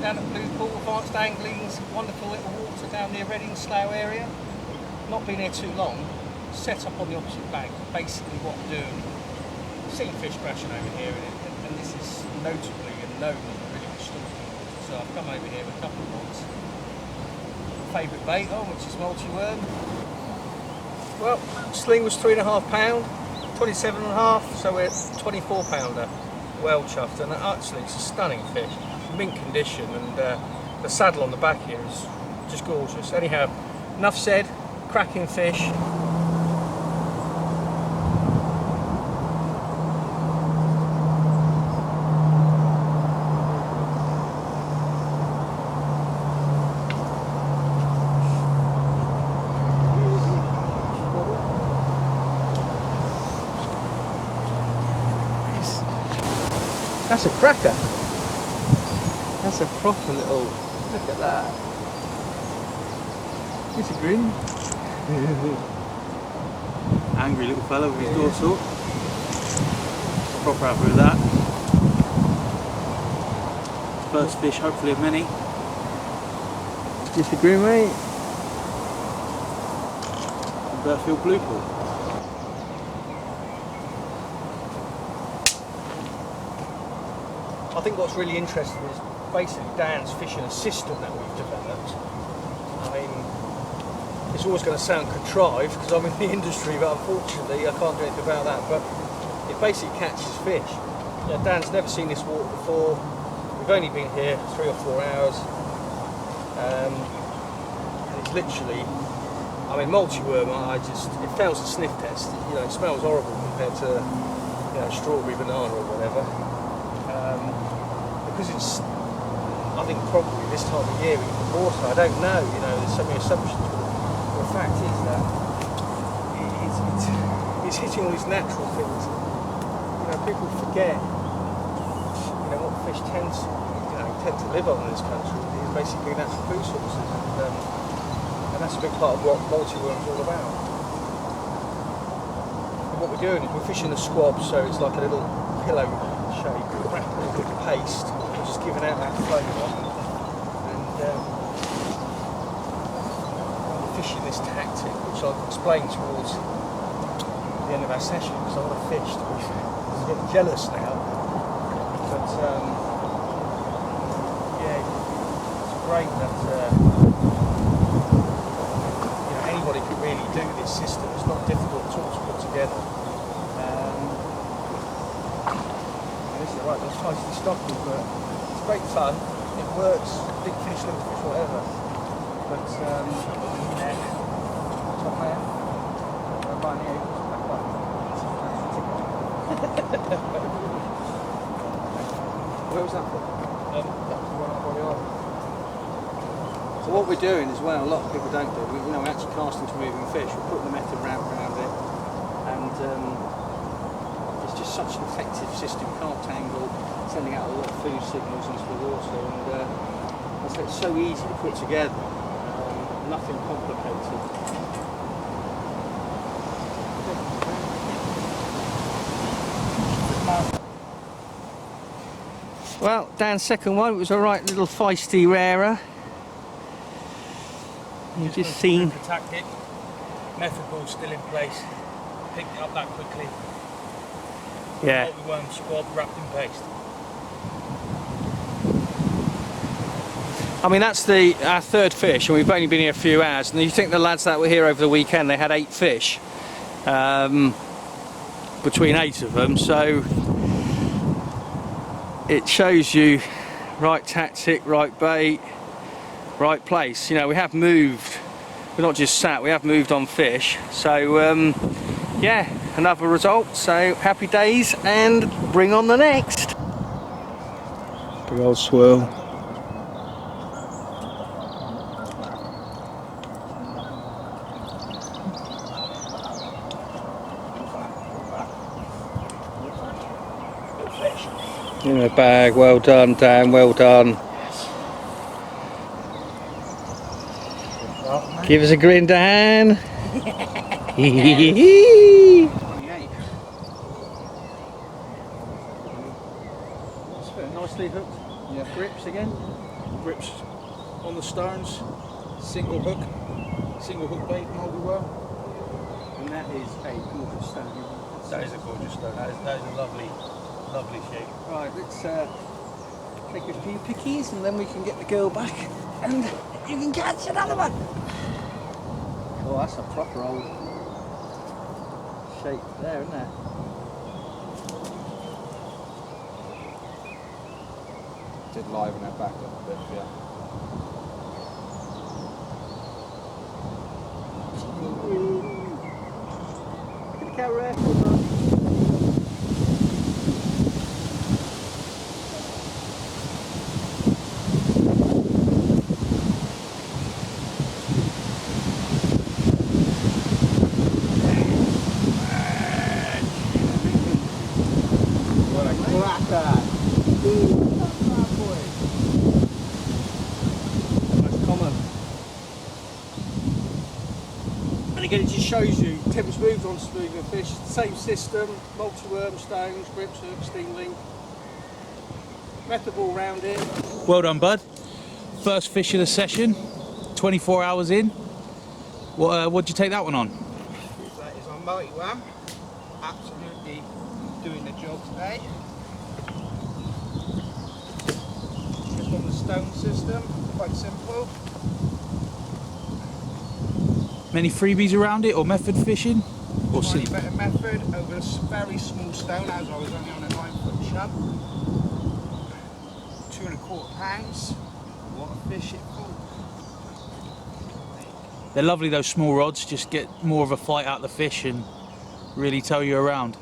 down at Blue Pool, Advanced Angling's wonderful little water down near Reading Slough area. Not been here too long. Set up on the opposite bank. Basically what I'm doing, seeing fish crashing over here, and this is notably and known as a really good storm. So I've come over here with a couple of rods. Favourite bait on, which is multi-worm. Well, sling was £3.5, 27.5, so we're 24 pounder. Well chuffed, and actually it's a stunning fish, mint condition, and the saddle on the back here is just gorgeous. Anyhow, enough said, cracking fish. That's a cracker. That's a proper little, look at that. It's a grin. Angry little fellow with his dorsal. Proper happy with that. First fish, hopefully of many. Just a grin, mate. Burfield Blue Pool. I think what's really interesting is basically Dan's fishing a system that we've developed. I mean, it's always going to sound contrived because I'm in the industry, but unfortunately I can't do anything about that. But it basically catches fish. Yeah, Dan's never seen this water before. We've only been here 3 or 4 hours, and it's literally, I mean, multi-worm. It fails the sniff test. You know, it smells horrible compared to, you know, strawberry banana or whatever. Because it's, I think probably this time of year in the water, I don't know, you know, there's so many assumptions, but the fact is that it's hitting all these natural things. You know, people forget, you know, what fish tend to live on in this country is basically natural food sources, and that's a big part of what multi-worm's all about. And what we're doing is we're fishing the squab, so it's like a little pillow shape, wrapped a little bit of paste, just giving out that flavour, and we're fishing this tactic, which I'll explain towards the end of our session, because I want to fish to be fair. I'm getting jealous now, but yeah, it's great that you know, anybody can really do this system. It's not difficult at all to put together. Right, that's feisty stocking, but it's great fun. It works, big fish, little fish, whatever. But yeah, top man, right here, back one. Where was that from? That was the one up on the island. So what we're doing as well, a lot of people don't do. We're actually casting to moving fish. We're putting the method round it, and just such an effective system. Can't tangle, sending out a lot of food signals into the water, and so it's so easy to put together, nothing complicated. Well, Dan's second one, it was a right little feisty rarer. You've just seen the tactic. Method ball still in place. Picked it up that quickly. yeah. Multi-worm squab wrapped in paste. I mean, that's our third fish, and we've only been here a few hours. And you think the lads that were here over the weekend, they had 8 fish, between 8 of them. So it shows you right tactic, right bait, right place. You know, we have moved. We're not just sat. We have moved on fish. So yeah, another result. So happy days, and bring on the next. Big old swirl. In the bag, well done, Dan, well done. Give us a grin, Dan. Nicely hooked. Yeah. Grips again. Grips on the stones, single hook bait multi-worm. And that is a gorgeous stone. That is a gorgeous stone. That is a lovely shape. Right, let's take a few pickies and then we can get the girl back and you can catch another one. Oh, that's a proper old shape there, isn't it? Did liven that back up a bit, yeah. Look at the camera. What a cracker! Most common. And again, it just shows you Tim's moved on to smoother fish. Same system, multi-worm, stones, grips, hook, steam link. Method all round it. Well done, bud. First fish of the session, 24 hours in. What'd you take that one on? That is on multi-worm. Absolutely doing the job today. Just on the Stonze System, quite simple. Many freebies around it, or method fishing? Or Slightly better method over a very small stone, as I was only on a 9-foot chub. 2¼ pounds. What a fish it pulled. They're lovely, those small rods. Just get more of a fight out of the fish and really tow you around.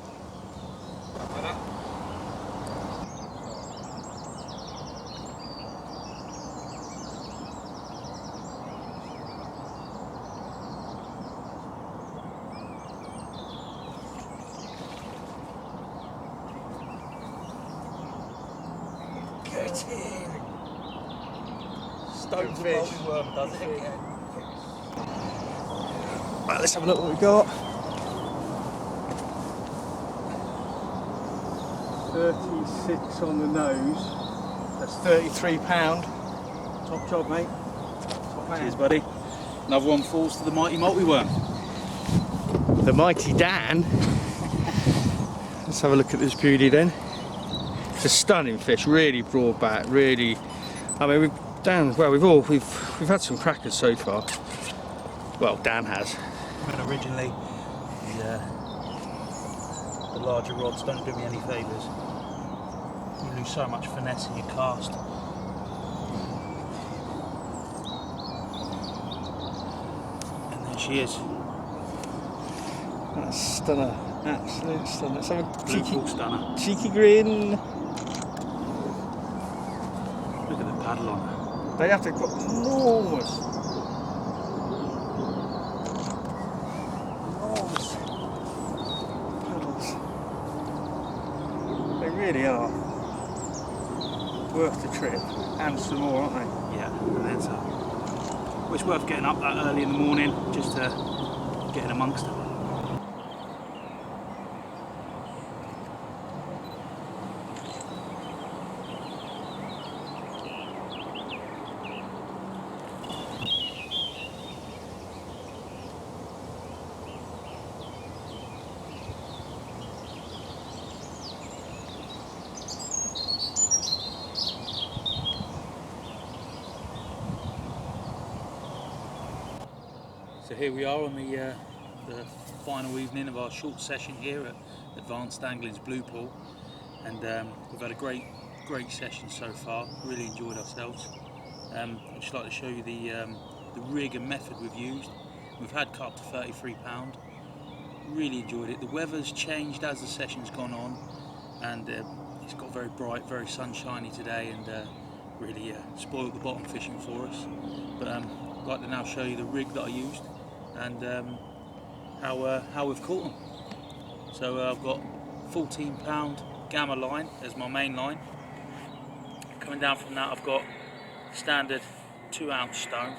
Get in. Stones Good fish. multi-worm does it again. Right, let's have a look what we got. 36 on the nose. That's £33. Top job, mate. Top man. Cheers, buddy. Another one falls to the mighty multi-worm. The mighty Dan. Let's have a look at this beauty then. It's a stunning fish, really broad back, really. I mean, we've had some crackers so far. Well, Dan has. And originally, the larger rods don't do me any favours. You lose so much finesse in your cast. And there she is. That's a stunner, absolute stunner. Let's have a Blue ball stunner. cheeky grin. Look at the paddle on her. They have to got enormous paddles. They really are worth the trip, and some more, aren't they? Yeah, and then some. Well, it's worth getting up that early in the morning just to get in amongst them. So here we are on the final evening of our short session here at Advanced Angling's Blue Pool, and we've had a great session so far. Really enjoyed ourselves. I'd just like to show you the rig and method we've used. We've had carp to £33. Really enjoyed it. The weather's changed as the session's gone on, and it's got very bright, very sunshiny today, and really spoiled the bottom fishing for us. But I'd like to now show you the rig that I used and how we've caught them. So I've got £14 gamma line as my main line. Coming down from that, I've got standard 2-ounce stone,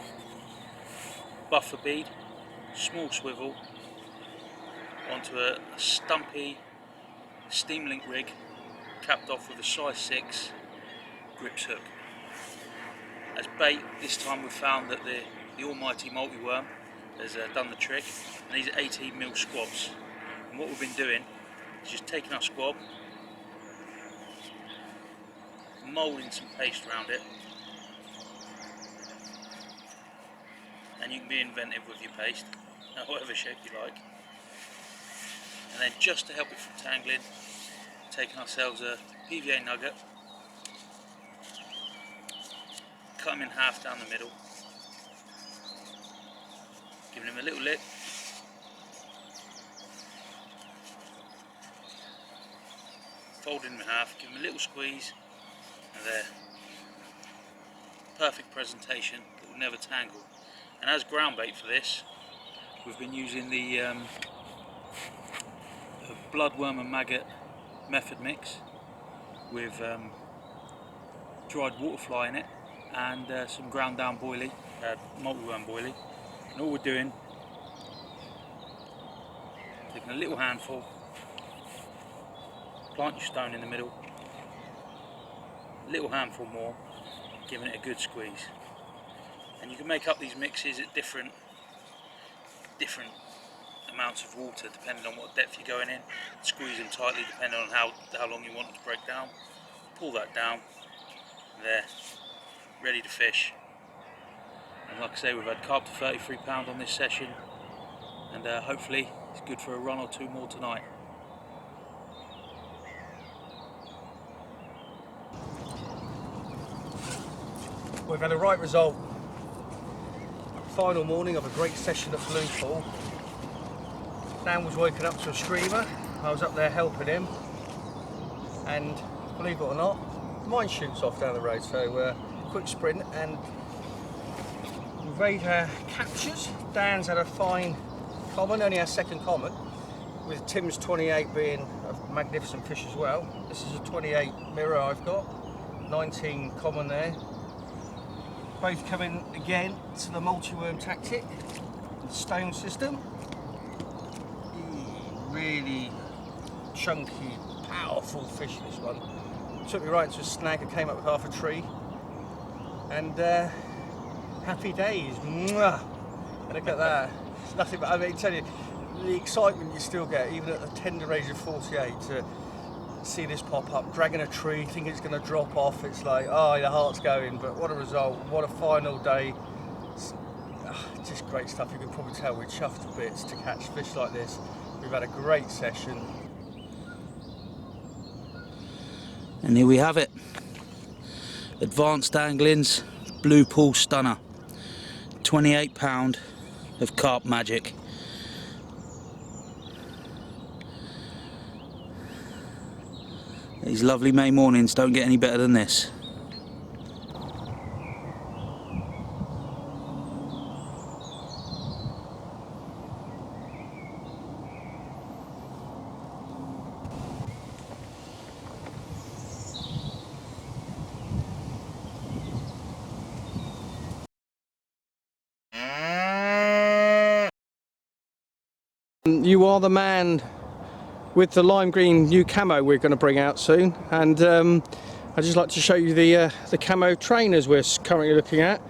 buffer bead, small swivel onto a stumpy steam link rig, capped off with a size 6 grips hook. as bait. This time we've found that the almighty multi-worm has done the trick, and these are 18mm squabs. And what we've been doing is just taking our squab, moulding some paste around it, and you can be inventive with your paste, whatever shape you like. And then just to help it from tangling, taking ourselves a PVA nugget, cut him in half down the middle, giving him a little lick, folding him in half, give him a little squeeze, and there. Perfect presentation that will never tangle. And as ground bait for this, we've been using the bloodworm and maggot method mix with dried waterfly in it and some ground down boilie, multi-worm boilie. And all we're doing, taking a little handful, plant your stone in the middle, a little handful more, giving it a good squeeze. And you can make up these mixes at different amounts of water depending on what depth you're going in. Squeeze them tightly depending on how long you want it to break down. Pull that down, there, ready to fish. And like I say, we've had carp to 33 pound on this session, and hopefully it's good for a run or two more tonight. We've had a right result. Final morning of a great session at Blue Pool. Dan was woken up to a screamer. I was up there helping him, and believe it or not, mine shoots off down the road. So quick sprint, and we've made captures. Dan's had a fine common, only our second common, with Tim's 28 being a magnificent fish as well. This is a 28 mirror I've got, 19 common there. Both coming again to the multi-worm tactic, the Stonze System. Really chunky, powerful fish, this one. Took me right into a snag. I came up with half a tree, and happy days. Mwah! Look at that. It's nothing but, I mean, tell you, the excitement you still get, even at the tender age of 48, to see this pop up, dragging a tree, thinking it's going to drop off. It's like, oh, your heart's going. But what a result! What a final day! Just great stuff. You can probably tell we're chuffed to bits to catch fish like this. We've had a great session. And here we have it. Advanced Angling's Blue Pool Stunner. 28 pound of carp magic. These lovely May mornings don't get any better than this. You are the man with the lime green new camo we're going to bring out soon, and I'd just like to show you the camo trainers we're currently looking at.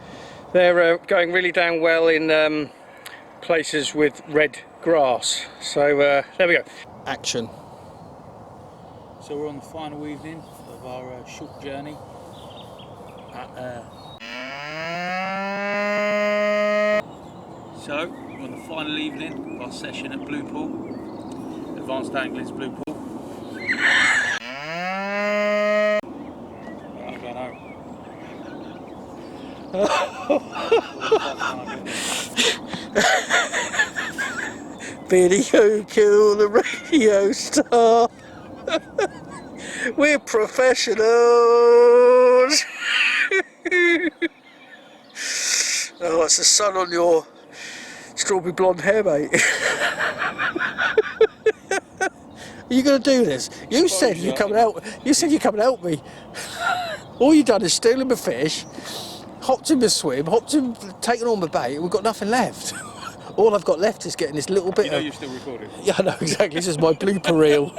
They're going really down well in places with red grass. So there we go. Action. So we're on the final evening of our short journey So we're on the final evening of our session at Blue Pool, Advanced Angling's Blue Pool. I'm going home. Video kill the radio star. We're professionals. Oh, it's the sun on your strawberry blonde hair, mate. Are you going to do this? You said you come and help. You said you come and help me. All you done is stealing my fish, hopped in my swim, taken all my bait. We've got nothing left. All I've got left is getting this little bit. You know you're still recording. Yeah, I know exactly. This is my blooper reel.